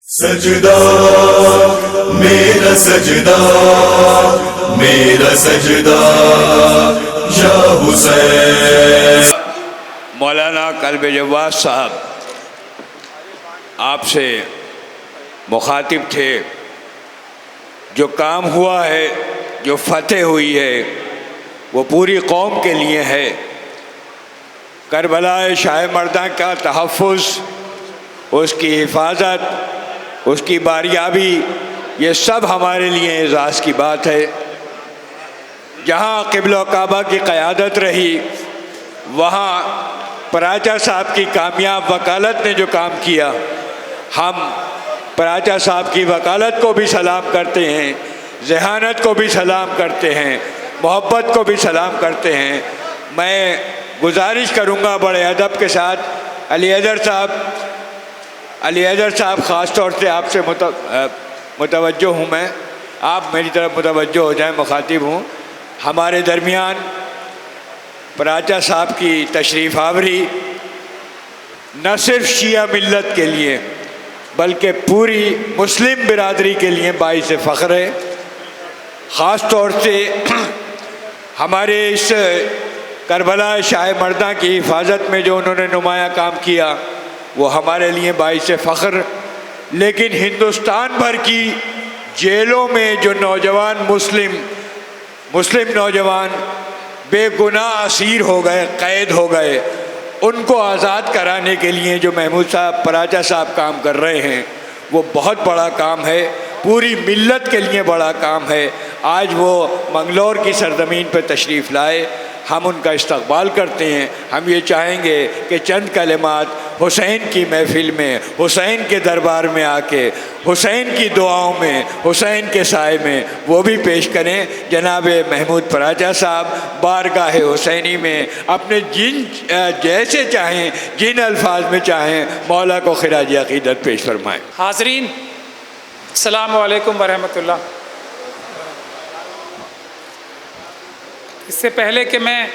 सजदा मेरा सजदा, मेरा सजदा या हुसैन। मौलाना कल्ब जवाद साहब आपसे मुखातिब थे। जो काम हुआ है, जो फतेह हुई है, वो पूरी कौम के लिए है। करबला शाह मर्दा का तहफ़्फ़ुज़, उसकी हिफाजत, उसकी बारियाबी, ये सब हमारे लिए एज़ाज़ की बात है। जहाँ क़िबला काबा की क़यादत रही, वहाँ पराचा साहब की कामयाब वकालत ने जो काम किया, हम पराचा साहब की वकालत को भी सलाम करते हैं, ज़हानत को भी सलाम करते हैं, मोहब्बत को भी सलाम करते हैं। मैं गुजारिश करूँगा बड़े अदब के साथ, अली हैदर साहब ख़ास तौर से आपसे मुतवज्जो हूँ मैं, आप मेरी तरफ मुतवज्जो हो जाएं, मुखातिब हूँ। हमारे दरमियान पराचा साहब की तशरीफ़ आवरी न सिर्फ शिया मिल्लत के लिए बल्कि पूरी मुस्लिम बिरादरी के लिए बाइस फ़ख्र है। ख़ास तौर से हमारे इस करबला शाह मर्दा की हिफाजत में जो उन्होंने नुमाया काम किया, वो हमारे लिए बाइस फ़ख्र। लेकिन हिंदुस्तान भर की जेलों में जो नौजवान मुस्लिम नौजवान बेगुनाह असीर हो गए, कैद हो गए, उनको आज़ाद कराने के लिए जो महमूद साहब, पराचा साहब काम कर रहे हैं, वो बहुत बड़ा काम है, पूरी मिल्लत के लिए बड़ा काम है। आज वो मंगलौर की सरज़मीन पर तशरीफ़ लाए, हम उनका इस्तक़बाल करते हैं। हम ये चाहेंगे कि चंद कलिमात हुसैन की महफ़िल में, हुसैन के दरबार में आके, हुसैन की दुआओं में, हुसैन के साए में वो भी पेश करें। जनाब महमूद पराचा साहब बारगाह हुसैनी में अपने जैसे चाहें, जिन अल्फाज में चाहें, मौला को खिराज अक़ीदत पेश फरमाएँ। हाज़रीन, अस्सलामु अलैकुम वरहमतुल्लाह। इससे पहले कि मैं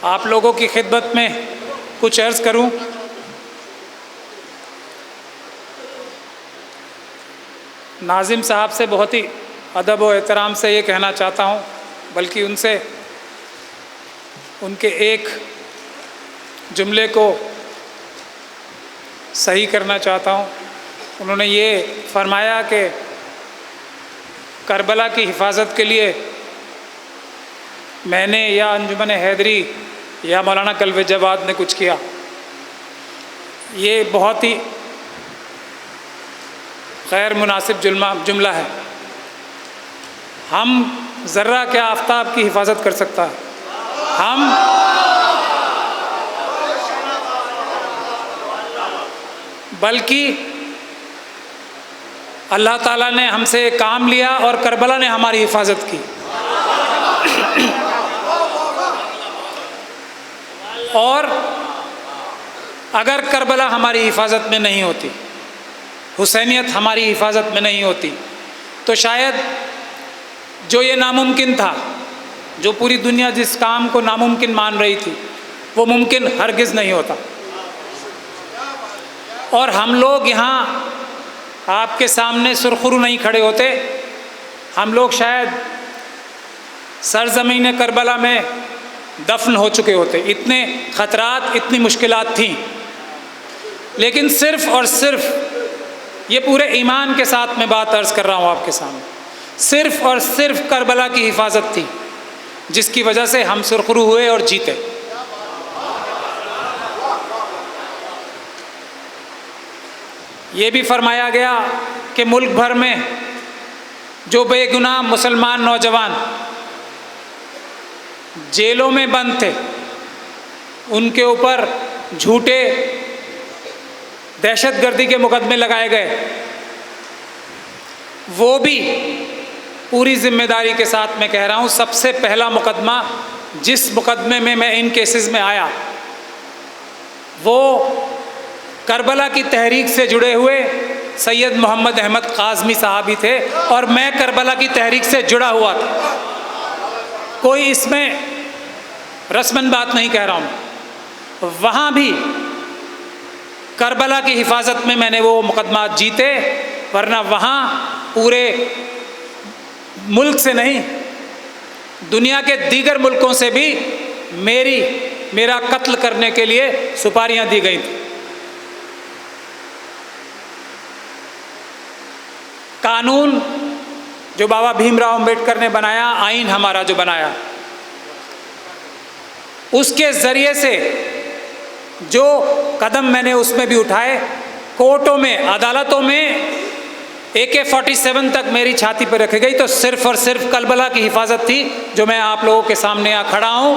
आप लोगों की खिदमत में कुछ अर्ज़ करूं, नाज़िम साहब से बहुत ही अदब और एहतराम से ये कहना चाहता हूं, बल्कि उनसे उनके एक जुमले को सही करना चाहता हूं। उन्होंने ये फरमाया कि करबला की हिफाजत के लिए मैंने या अंजुमन हैदरी या मौलाना कल्ब जवाद ने कुछ किया। ये बहुत ही गैर मुनासिब जुमला है। हम ज़र्रा क्या आफ्ताब की हिफाजत कर सकता है? हम बल्कि अल्लाह ताला ने हमसे काम लिया और करबला ने हमारी हिफाजत की। और अगर करबला हमारी हिफाजत में नहीं होती, हुसैनियत हमारी हिफाजत में नहीं होती, तो शायद जो ये नामुमकिन था, जो पूरी दुनिया जिस काम को नामुमकिन मान रही थी, वो मुमकिन हरगिज़ नहीं होता। और हम लोग यहाँ आपके सामने सुरखरू नहीं खड़े होते, हम लोग शायद सरज़मीन करबला में दफन हो चुके होते। इतने ख़तरात, इतनी मुश्किलात थीं, लेकिन सिर्फ़ और सिर्फ ये पूरे ईमान के साथ मैं बात अर्ज़ कर रहा हूँ आपके सामने, सिर्फ़ और सिर्फ करबला की हिफाजत थी जिसकी वजह से हम सुरखरू हुए और जीते। ये भी फरमाया गया कि मुल्क भर में जो बेगुनाह मुसलमान नौजवान जेलों में बंद थे, उनके ऊपर झूठे दहशतगर्दी के मुकदमे लगाए गए, वो भी पूरी जिम्मेदारी के साथ मैं कह रहा हूँ, सबसे पहला मुकदमा जिस मुकदमे में मैं इन केसेस में आया, वो करबला की तहरीक से जुड़े हुए सैयद मोहम्मद अहमद काज़मी साहब ही थे, और मैं करबला की तहरीक से जुड़ा हुआ था। कोई इसमें रस्मन बात नहीं कह रहा हूँ। वहाँ भी करबला की हिफाजत में मैंने वो मुकदमा जीते, वरना वहाँ पूरे मुल्क से नहीं, दुनिया के दीगर मुल्कों से भी मेरा कत्ल करने के लिए सुपारियाँ दी गई थी। कानून जो बाबा भीमराव अंबेडकर ने बनाया, आइन हमारा जो बनाया, उसके ज़रिए से जो कदम मैंने उसमें भी उठाए, कोर्टों में, अदालतों में AK-47 तक मेरी छाती पर रखी गई, तो सिर्फ और सिर्फ करबला की हिफाजत थी, जो मैं आप लोगों के सामने यहाँ खड़ा हूँ।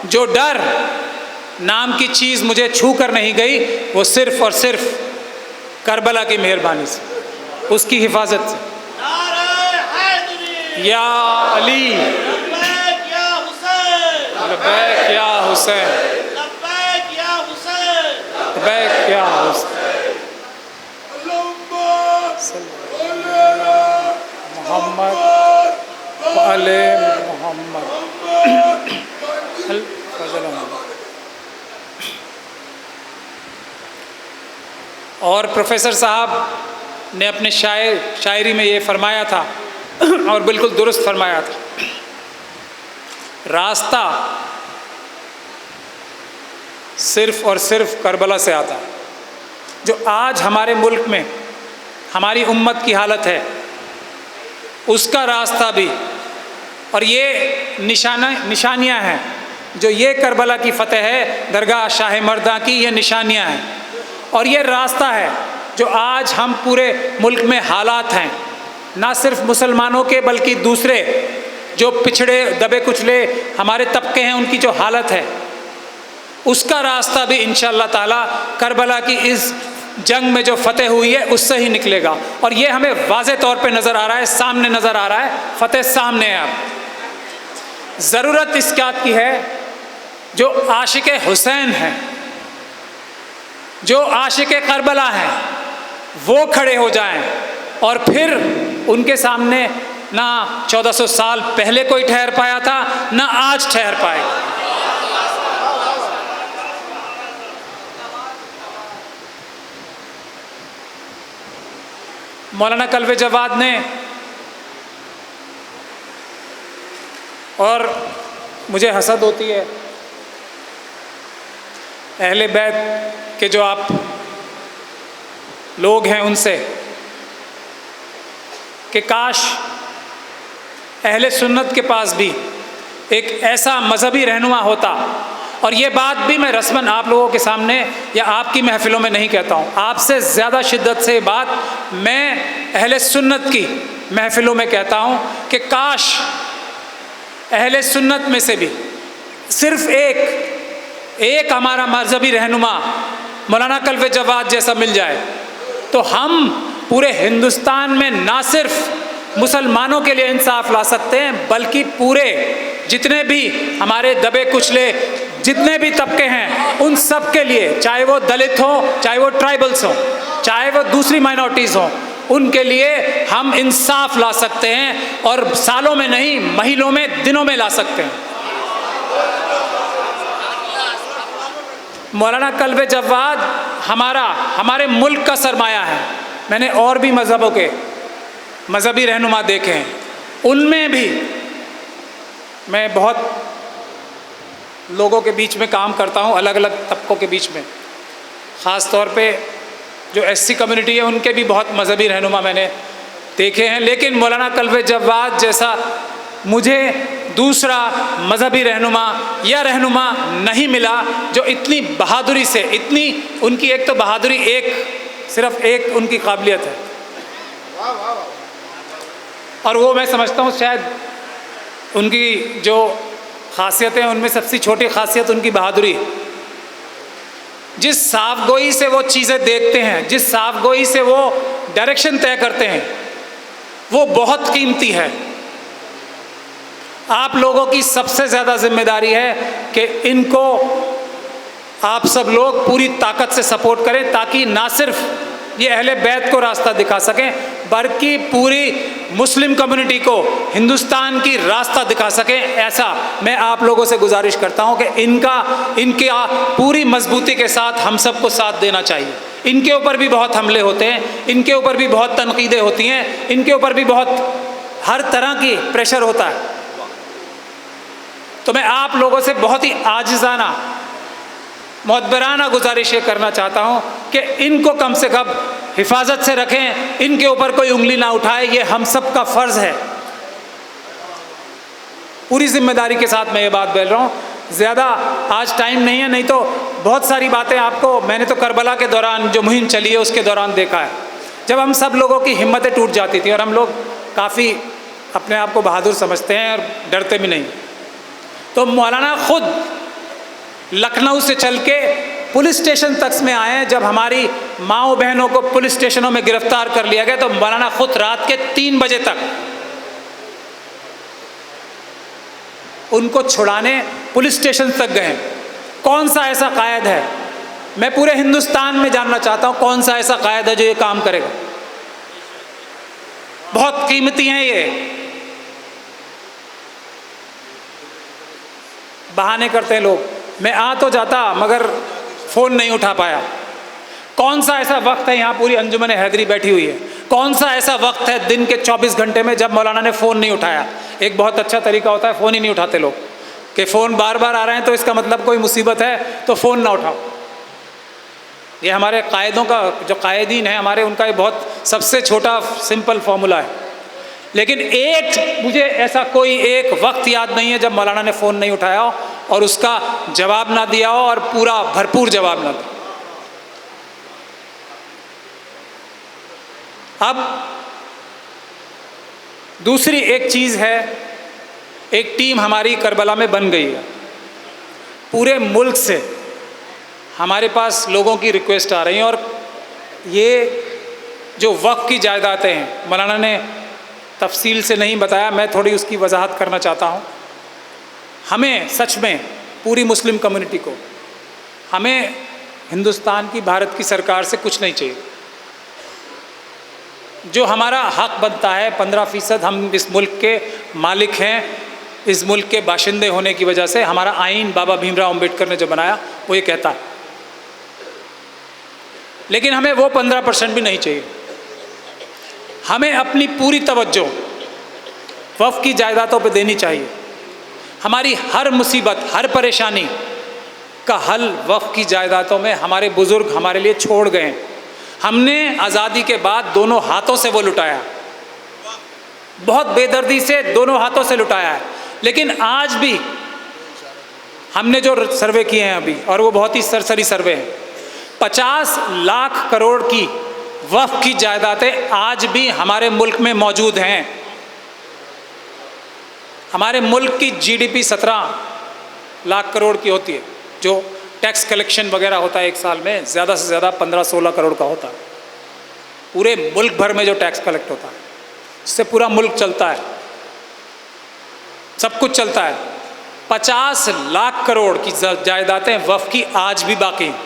जो डर नाम की चीज़ मुझे छू कर नहीं गई, वो सिर्फ और सिर्फ करबला की मेहरबानी से, उसकी हिफाजत से। या अली, लब्बैक या हुसैन, लब्बैक या हुसैन, लब्बैक या हुसैन, लब्बैक या हुसैन, मोहम्मद वाले मोहम्मद। और प्रोफेसर साहब ने अपने शायरी में ये फरमाया था, और बिल्कुल दुरुस्त फरमाया था, रास्ता सिर्फ और सिर्फ करबला से आता। जो आज हमारे मुल्क में हमारी उम्मत की हालत है, उसका रास्ता भी, और ये निशानियां हैं, जो ये करबला की फ़तेह है, दरगाह शाह मर्दा की, ये निशानियां हैं, और ये रास्ता है जो आज हम पूरे मुल्क में हालात हैं, ना सिर्फ मुसलमानों के बल्कि दूसरे जो पिछड़े दबे कुचले हमारे तबके हैं, उनकी जो हालत है, उसका रास्ता भी इंशाअल्लाह ताला करबला की इस जंग में जो फतेह हुई है उससे ही निकलेगा। और ये हमें वाज़े तौर पे नज़र आ रहा है, सामने नज़र आ रहा है, फतेह सामने है। अब ज़रूरत इस बात की है, जो आशिक हुसैन हैं, जो आशिक करबला हैं, वो खड़े हो जाएं, और फिर उनके सामने ना 1400 साल पहले कोई ठहर पाया था, ना आज ठहर पाए। मौलाना कल्बे जवाद ने, और मुझे हसद होती है अहले बैत के जो आप लोग हैं उनसे, कि काश अहले सुन्नत के पास भी एक ऐसा मजहबी रहनुमा होता। और ये बात भी मैं रस्मन आप लोगों के सामने या आपकी महफिलों में नहीं कहता हूँ, आपसे ज़्यादा शिद्दत से बात मैं अहले सुन्नत की महफिलों में कहता हूँ कि काश अहले सुन्नत में से भी सिर्फ एक हमारा मजहबी रहनुमा मौलाना कल्बे जवाद जैसा मिल जाए, तो हम पूरे हिंदुस्तान में ना सिर्फ मुसलमानों के लिए इंसाफ ला सकते हैं, बल्कि पूरे जितने भी हमारे दबे कुचले जितने भी तबके हैं, उन सब के लिए, चाहे वो दलित हों, चाहे वो ट्राइबल्स हों, चाहे वो दूसरी माइनॉरिटीज़ हों, उनके लिए हम इंसाफ ला सकते हैं, और सालों में नहीं, महीनों में, दिनों में ला सकते हैं। मौलाना कल्बे जवाद हमारे मुल्क का सरमाया है। मैंने और भी मज़हबों के मजहबी रहनुमा देखे हैं, उनमें भी मैं बहुत लोगों के बीच में काम करता हूँ, अलग अलग तबकों के बीच में, ख़ास तौर पे जो SC कम्युनिटी है उनके भी बहुत मजहबी रहनुमा मैंने देखे हैं। लेकिन मौलाना कल्बे जवाद जैसा मुझे दूसरा मजहबी रहनुमा या रहनुमा नहीं मिला, जो इतनी बहादुरी से, इतनी उनकी एक तो बहादुरी, सिर्फ एक उनकी काबिलियत है, और वो मैं समझता हूँ शायद उनकी जो खासियतें हैं उनमें सबसे छोटी खासियत उनकी बहादुरी है। जिस साफगोई से वो चीज़ें देखते हैं, जिस साफगोई से वो डायरेक्शन तय करते हैं, वो बहुत कीमती है। आप लोगों की सबसे ज़्यादा जिम्मेदारी है कि इनको आप सब लोग पूरी ताकत से सपोर्ट करें, ताकि ना सिर्फ ये अहले बैत को रास्ता दिखा सकें, बल्कि पूरी मुस्लिम कम्युनिटी को हिंदुस्तान की रास्ता दिखा सकें, ऐसा मैं आप लोगों से गुजारिश करता हूं कि इनकी पूरी मजबूती के साथ हम सबको साथ देना चाहिए। इनके ऊपर भी बहुत हमले होते हैं, इनके ऊपर भी बहुत तनकीदें होती हैं, इनके ऊपर भी बहुत हर तरह की प्रेशर होता है। तो मैं आप लोगों से बहुत ही आजिज़ाना मुअद्दबराना गुजारिश ये करना चाहता हूँ कि इनको कम से कम हिफाजत से रखें, इनके ऊपर कोई उंगली ना उठाए, ये हम सब का फ़र्ज़ है। पूरी जिम्मेदारी के साथ मैं ये बात बोल रहा हूँ। ज़्यादा आज टाइम नहीं है, नहीं तो बहुत सारी बातें आपको मैंने तो करबला के दौरान जो मुहिम चली है उसके दौरान देखा है, जब हम सब लोगों की हिम्मतें टूट जाती थी और हम लोग काफ़ी अपने आप को बहादुर समझते हैं और डरते भी नहीं। तो मौलाना खुद लखनऊ से चल के पुलिस स्टेशन तक में आए हैं। जब हमारी माओ बहनों को पुलिस स्टेशनों में गिरफ्तार कर लिया गया तो मौलाना खुद रात के 3 बजे तक उनको छुड़ाने पुलिस स्टेशन तक गए। कौन सा ऐसा कायद है, मैं पूरे हिंदुस्तान में जानना चाहता हूँ, कौन सा ऐसा कायद है जो ये काम करेगा? बहुत कीमती हैं ये, बहाने करते हैं लोग। मैं आ तो जाता मगर फ़ोन नहीं उठा पाया। कौन सा ऐसा वक्त है, यहाँ पूरी अंजुमन हैदरी बैठी हुई है, कौन सा ऐसा वक्त है दिन के 24 घंटे में जब मौलाना ने फ़ोन नहीं उठाया? एक बहुत अच्छा तरीका होता है, फ़ोन ही नहीं उठाते लोग, कि फ़ोन बार बार आ रहे हैं तो इसका मतलब कोई मुसीबत है तो फ़ोन ना उठाओ। ये हमारे कायदों का, जो कायदीन हैं हमारे, उनका ये बहुत सबसे छोटा सिंपल फार्मूला है। लेकिन मुझे ऐसा कोई एक वक्त याद नहीं है जब मौलाना ने फ़ोन नहीं उठाया हो और उसका जवाब ना दिया हो, और पूरा भरपूर जवाब ना दिया। अब दूसरी एक चीज़ है, एक टीम हमारी करबला में बन गई है। पूरे मुल्क से हमारे पास लोगों की रिक्वेस्ट आ रही है, और ये जो वक्फ की जायदादें हैं, मौलाना ने तफसील से नहीं बताया, मैं थोड़ी उसकी वजाहत करना चाहता हूँ। हमें सच में पूरी मुस्लिम कम्युनिटी को, हमें हिंदुस्तान की, भारत की सरकार से कुछ नहीं चाहिए। जो हमारा हक बनता है 15% हम इस मुल्क के मालिक हैं, इस मुल्क के बाशिंदे होने की वजह से हमारा आइन बाबा भीमराव अम्बेडकर ने जो बनाया वो ये कहता है। लेकिन हमें वो 15% भी नहीं चाहिए। हमें अपनी पूरी तवज्जो वक्फ की जायदादों पे देनी चाहिए। हमारी हर मुसीबत, हर परेशानी का हल वक्फ की जायदादों में हमारे बुज़ुर्ग हमारे लिए छोड़ गए। हमने आज़ादी के बाद दोनों हाथों से वो लुटाया, बहुत बेदर्दी से दोनों हाथों से लुटाया है। लेकिन आज भी हमने जो सर्वे किए हैं अभी, और वो बहुत ही सरसरी सर्वे हैं, 50 लाख करोड़ की वक्फ की जायदादें आज भी हमारे मुल्क में मौजूद हैं। हमारे मुल्क की जीडीपी 17 लाख करोड़ की होती है। जो टैक्स कलेक्शन वगैरह होता है एक साल में, ज़्यादा से ज़्यादा 15-16 करोड़ का होता है। पूरे मुल्क भर में जो टैक्स कलेक्ट होता है, इससे पूरा मुल्क चलता है, सब कुछ चलता है। 50 लाख करोड़ की जायदादें वक्फ की आज भी बाकी हैं।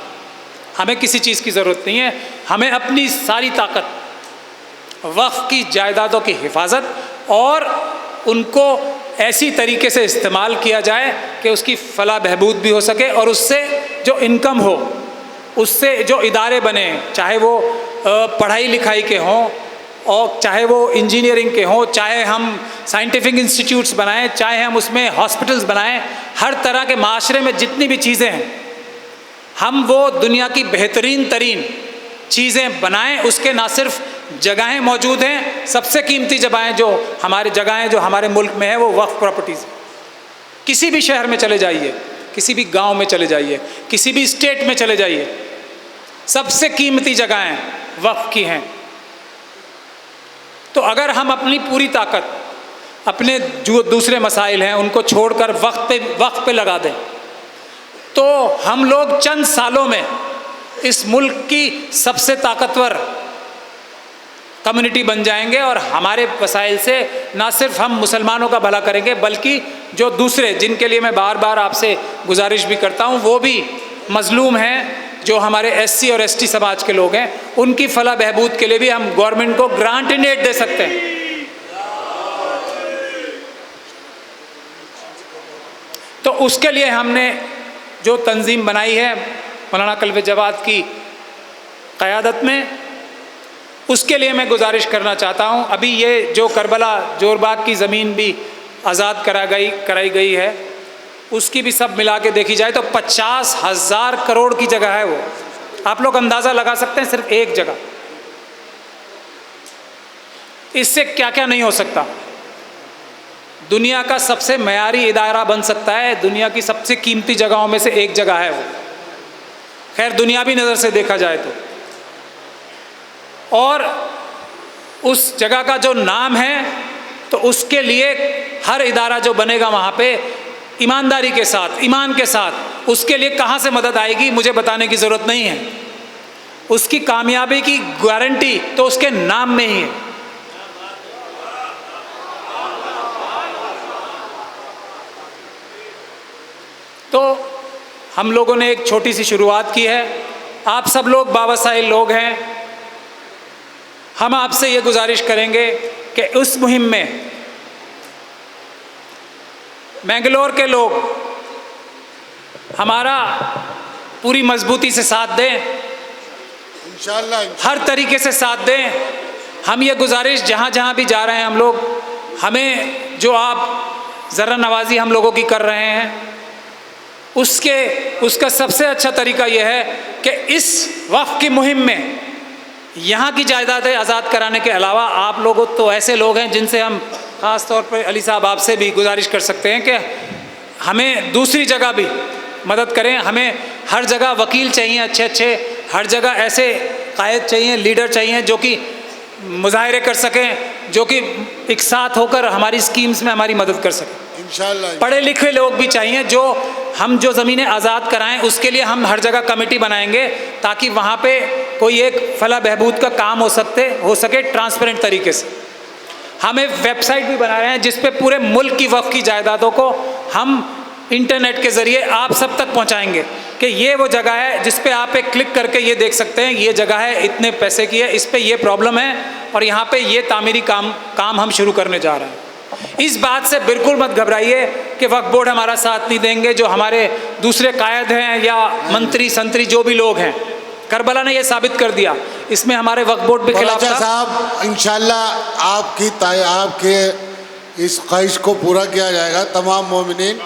हमें किसी चीज़ की ज़रूरत नहीं है, हमें अपनी सारी ताकत वक्फ की जायदादों की हिफाजत और उनको ऐसी तरीके से इस्तेमाल किया जाए कि उसकी फलाह बहबूद भी हो सके, और उससे जो इनकम हो, उससे जो इदारे बने, चाहे वो पढ़ाई लिखाई के हों और चाहे वो इंजीनियरिंग के हों, चाहे हम साइंटिफिक इंस्टीट्यूट्स बनाएं, चाहे हम उसमें हॉस्पिटल्स बनाएं, हर तरह के माशरे में जितनी भी चीज़ें हैं हम वो दुनिया की बेहतरीन तरीन चीज़ें बनाएं। उसके ना सिर्फ जगहें मौजूद हैं, सबसे कीमती जगहें जो हमारे मुल्क में है वो वक्फ प्रॉपर्टीज़। किसी भी शहर में चले जाइए, किसी भी गांव में चले जाइए, किसी भी स्टेट में चले जाइए, सबसे कीमती जगहें वक्फ की हैं। तो अगर हम अपनी पूरी ताकत अपने जो दूसरे मसाइल हैं उनको छोड़कर वक्फ पे लगा दें, तो हम लोग चंद सालों में इस मुल्क की सबसे ताकतवर कम्युनिटी बन जाएंगे, और हमारे वसाइल से ना सिर्फ हम मुसलमानों का भला करेंगे बल्कि जो दूसरे, जिनके लिए मैं बार बार आपसे गुजारिश भी करता हूँ, वो भी मज़लूम हैं, जो हमारे SC और ST समाज के लोग हैं, उनकी फलाह बहबूद के लिए भी हम गवर्नमेंट को ग्रांट इन एड दे सकते हैं। तो उसके लिए हमने जो तंजीम बनाई है मौलाना कल्बे जवाद की क़यादत में, उसके लिए मैं गुजारिश करना चाहता हूँ। अभी ये जो करबला जोरबाग की ज़मीन भी आज़ाद कराई गई है, उसकी भी सब मिला के देखी जाए तो 50,000 करोड़ की जगह है वो। आप लोग अंदाज़ा लगा सकते हैं सिर्फ एक जगह। इससे क्या क्या नहीं हो सकता। दुनिया का सबसे मयारी इदारा बन सकता है, दुनिया की सबसे कीमती जगहों में से एक जगह है वो, खैर दुनियावी नज़र से देखा जाए तो। और उस जगह का जो नाम है, तो उसके लिए हर इदारा जो बनेगा वहाँ पे ईमानदारी के साथ, ईमान के साथ, उसके लिए कहाँ से मदद आएगी मुझे बताने की ज़रूरत नहीं है। उसकी कामयाबी की गारंटी तो उसके नाम में ही है। तो हम लोगों ने एक छोटी सी शुरुआत की है। आप सब लोग बावसाइल लोग हैं। हम आपसे ये गुजारिश करेंगे कि उस मुहिम में मैंगलोर के लोग हमारा पूरी मजबूती से साथ दें, इंशाअल्लाह हर तरीके से साथ दें। हम ये गुजारिश जहाँ जहाँ भी जा रहे हैं हम लोग, हमें जो आप ज़रा नवाजी हम लोगों की कर रहे हैं, उसका सबसे अच्छा तरीका यह है कि इस वक्फ की मुहिम में यहाँ की जायदादें आज़ाद कराने के अलावा आप लोगों तो ऐसे लोग हैं जिनसे हम ख़ास तौर पर अली साहब आपसे भी गुजारिश कर सकते हैं कि हमें दूसरी जगह भी मदद करें। हमें हर जगह वकील चाहिए अच्छे अच्छे, हर जगह ऐसे कायद चाहिए, लीडर चाहिए जो कि मुजाहरे कर सकें, जो कि एक साथ होकर हमारी स्कीम्स में हमारी मदद कर सकें। इंशाअल्लाह पढ़े लिखे लोग भी चाहिए जो हम जो ज़मीनें आज़ाद कराएं उसके लिए हम हर जगह कमेटी बनाएंगे ताकि वहाँ पे कोई एक फलाह बहबूद का काम हो सके ट्रांसपेरेंट तरीके से। हम एक वेबसाइट भी बना रहे हैं जिस पे पूरे मुल्क की वक्फ की जायदादों को हम इंटरनेट के ज़रिए आप सब तक पहुँचाएंगे कि ये वो जगह है जिस पे आप एक क्लिक करके ये देख सकते हैं ये जगह है, इतने पैसे की है, इस पे ये प्रॉब्लम है और यहाँ पे ये तामीरी काम हम शुरू करने जा रहे हैं। इस बात से बिल्कुल मत घबराइए कि वक्फ बोर्ड हमारा साथ नहीं देंगे। जो हमारे दूसरे कायद हैं या मंत्री संतरी जो भी लोग हैं, करबला ने ये साबित कर दिया, इसमें हमारे वक्फ बोर्ड भी खिलाफ था। साहब इंशाल्लाह आपके इस ख्वाहिश को पूरा किया जाएगा। तमाम मोमिनीन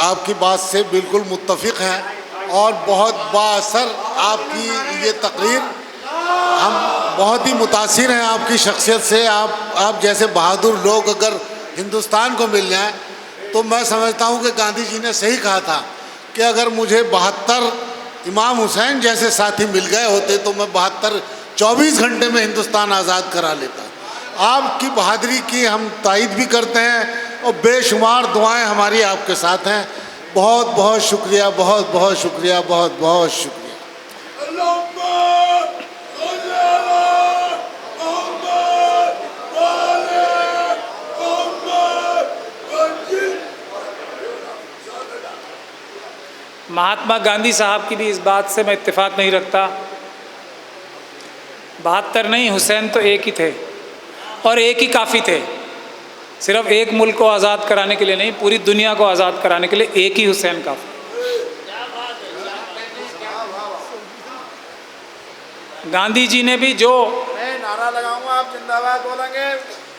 आपकी बात से बिल्कुल मुत्तफिक हैं और बहुत बाअसर आपकी ये तकरीर, हम बहुत ही मुतासिर हैं आपकी शख्सियत से। आप जैसे बहादुर लोग अगर हिंदुस्तान को मिल जाएं तो मैं समझता हूँ कि गांधी जी ने सही कहा था कि अगर मुझे 72 इमाम हुसैन जैसे साथी मिल गए होते तो मैं 24 घंटे में हिंदुस्तान आज़ाद करा लेता। आपकी बहादुरी की हम तायद भी करते हैं और बेशुमार दुआएं हमारी आपके साथ हैं। बहुत बहुत शुक्रिया, बहुत बहुत शुक्रिया, बहुत बहुत शुक्रिया। महात्मा गांधी साहब की भी इस बात से मैं इत्तेफाक नहीं रखता। 72 नहीं, हुसैन तो एक ही थे और एक ही काफ़ी थे। सिर्फ एक मुल्क को आज़ाद कराने के लिए नहीं, पूरी दुनिया को आज़ाद कराने के लिए एक ही हुसैन काफ़ी। गांधी जी ने भी जो मैं नारा लगाऊंगा आप जिंदाबाद बोलेंगे।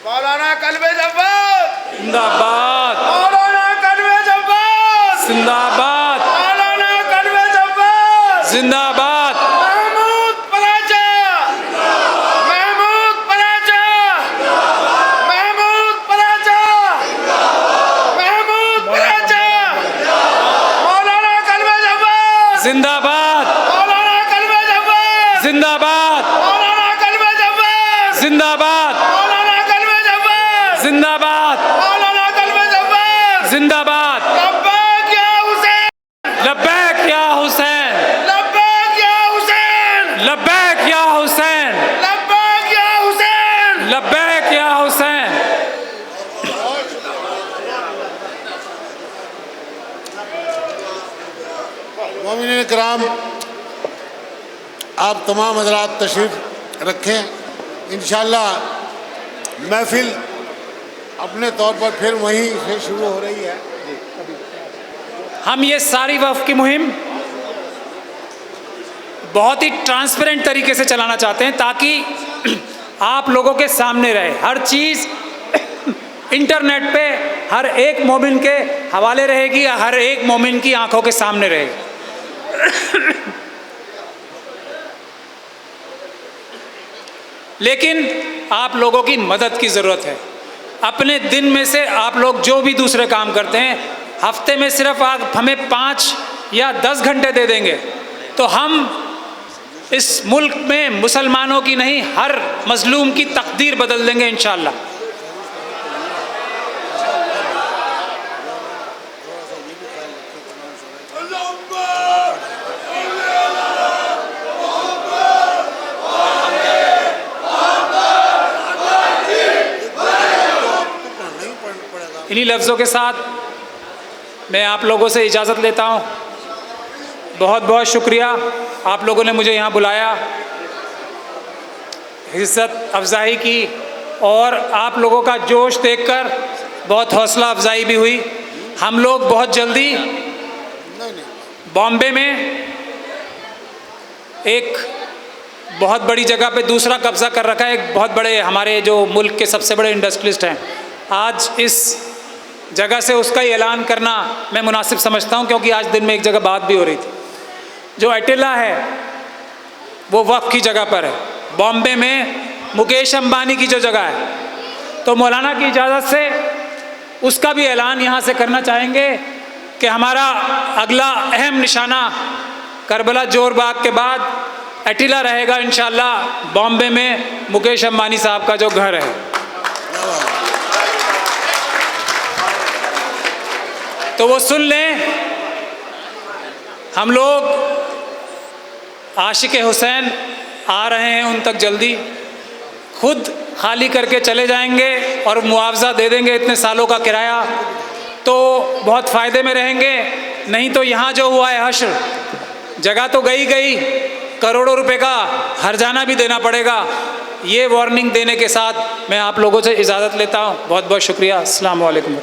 मौलाना कल्बे जब्बार जिंदाबाद, मौलाना कल्बे जब्बार जिंदाबाद, मौलाना कल्बे जब्बार जिंदाबाद, महमूद पराचा, महमूद पराचा, महमूद पराचा, महमूद पराचा, मौलाना कल्बे जब्बार जिंदाबाद, मौलाना कल्बे जब्बार जिंदाबाद, मौलाना कल्बे जब्बार जिंदाबाद, मौलाना कल्बे जब्बार जिंदाबाद, मौलाना कल्बे जब्बार जिंदाबाद। लब्बैक या हुसैन, लब्बैक या हुसैन, लब्बैक या हुसैन, लब्बैक या हुसैन, लब्बैक या हुसैन। लब्बैक या हुसैन। मोमिनीन किराम, आप तमाम हजरात तशरीफ़ रखें। इंशाअल्लाह महफिल अपने तौर पर फिर वहीं से शुरू हो रही है। हम ये सारी वक्फ की मुहिम बहुत ही ट्रांसपेरेंट तरीके से चलाना चाहते हैं ताकि आप लोगों के सामने रहे। हर चीज़ इंटरनेट पे हर एक मोमिन के हवाले रहेगी या हर एक मोमिन की आंखों के सामने रहेगी। लेकिन आप लोगों की मदद की ज़रूरत है। अपने दिन में से आप लोग जो भी दूसरे काम करते हैं, हफ्ते में सिर्फ आप हमें 5 या 10 घंटे दे देंगे तो हम इस मुल्क में मुसलमानों की नहीं, हर मजलूम की तकदीर बदल देंगे इंशाअल्लाह। इन्हीं लफ्ज़ों के साथ मैं आप लोगों से इजाज़त लेता हूँ। बहुत बहुत शुक्रिया, आप लोगों ने मुझे यहाँ बुलाया, इज़्ज़त अफजाई की, और आप लोगों का जोश देखकर बहुत हौसला अफजाई भी हुई। हम लोग बहुत जल्दी बॉम्बे में एक बहुत बड़ी जगह पे दूसरा कब्ज़ा कर रखा है। एक बहुत बड़े हमारे जो मुल्क के सबसे बड़े इंडस्ट्रियलिस्ट हैं, आज इस जगह से उसका ही ऐलान करना मैं मुनासिब समझता हूँ, क्योंकि आज दिन में एक जगह बात भी हो रही थी। जो एटिला है वो वक्फ की जगह पर है, बॉम्बे में मुकेश अंबानी की जो जगह है। तो मौलाना की इजाज़त से उसका भी ऐलान यहाँ से करना चाहेंगे कि हमारा अगला अहम निशाना करबला जोर बाग के बाद एटिला रहेगा इंशाअल्लाह, बॉम्बे में मुकेश अंबानी साहब का जो घर है। तो वो सुन लें, हम लोग आशिक हुसैन आ रहे हैं उन तक जल्दी, खुद खाली करके चले जाएंगे और मुआवजा दे देंगे इतने सालों का किराया, तो बहुत फ़ायदे में रहेंगे। नहीं तो यहाँ जो हुआ है हश्र, जगह तो गई, करोड़ों रुपए का हर्जाना भी देना पड़ेगा। ये वार्निंग देने के साथ मैं आप लोगों से इजाज़त लेता हूँ। बहुत बहुत शुक्रिया। अस्सलाम वालेकुम।